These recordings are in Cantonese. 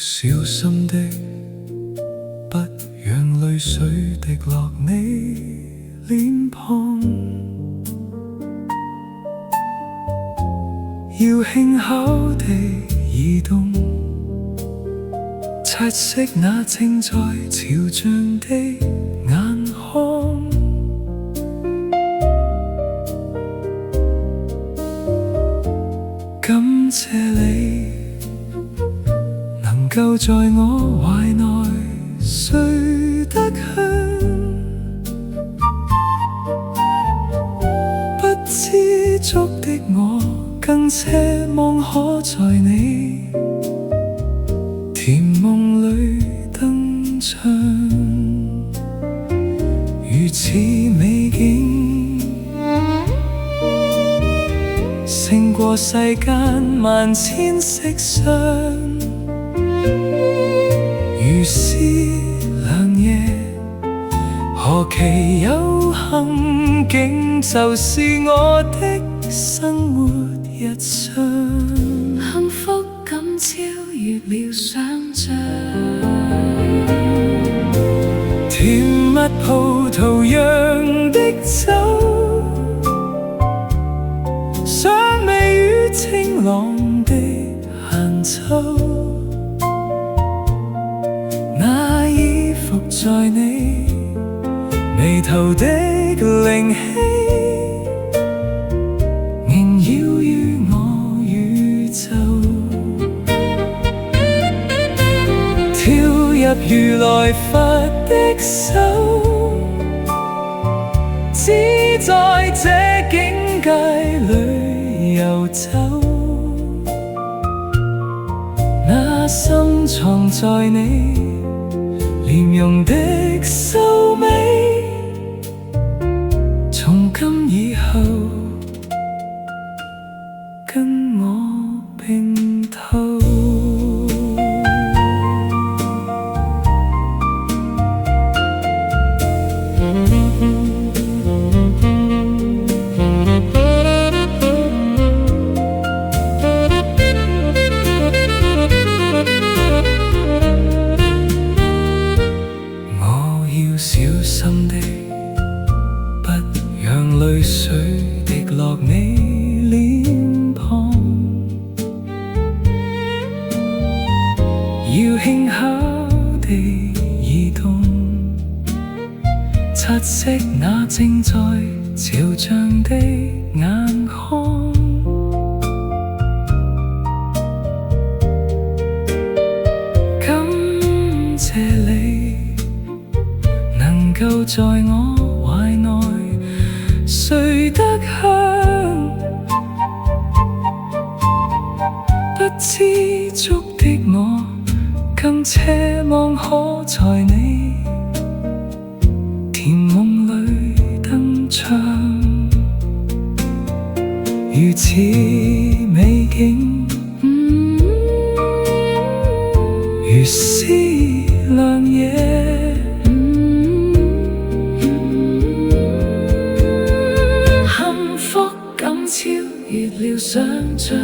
小心的，不讓淚水滴落你臉龐，要輕巧地移動，擦拭那正在潮漲的眼眶。感謝你能夠在我懷內睡得香，不知足的我更奢望可在你甜夢裡登場，如此美景勝過世間萬千色相，如是良夜，何其有幸竟就是我的生活日常，幸福感超越了想象，甜蜜葡萄釀的酒，尚未於清朗的閒秋，那依附在你眉頭的靈氣，縈繞於我宇宙，跳入如來佛的手，只在這境界裡遊走，那深藏在你臉容的秀美，從今以後跟我並透。小心的，不讓淚水滴落你臉龐，要輕巧地移動，擦拭那正在潮漲的眼眶。感謝你能夠在我懷內睡得香，不知足的我更奢望可在你甜夢裡登場，如此美景如是良夜，幸福感超越了想象，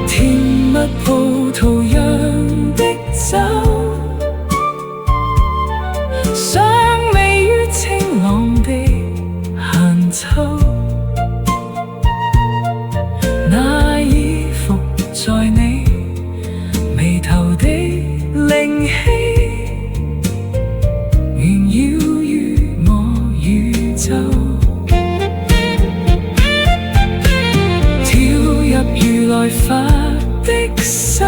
甜蜜葡萄釀的酒，尚未於清朗的閒秋，那依附在你眉頭的靈氣，縈繞於我宇宙，跳入如來佛的手，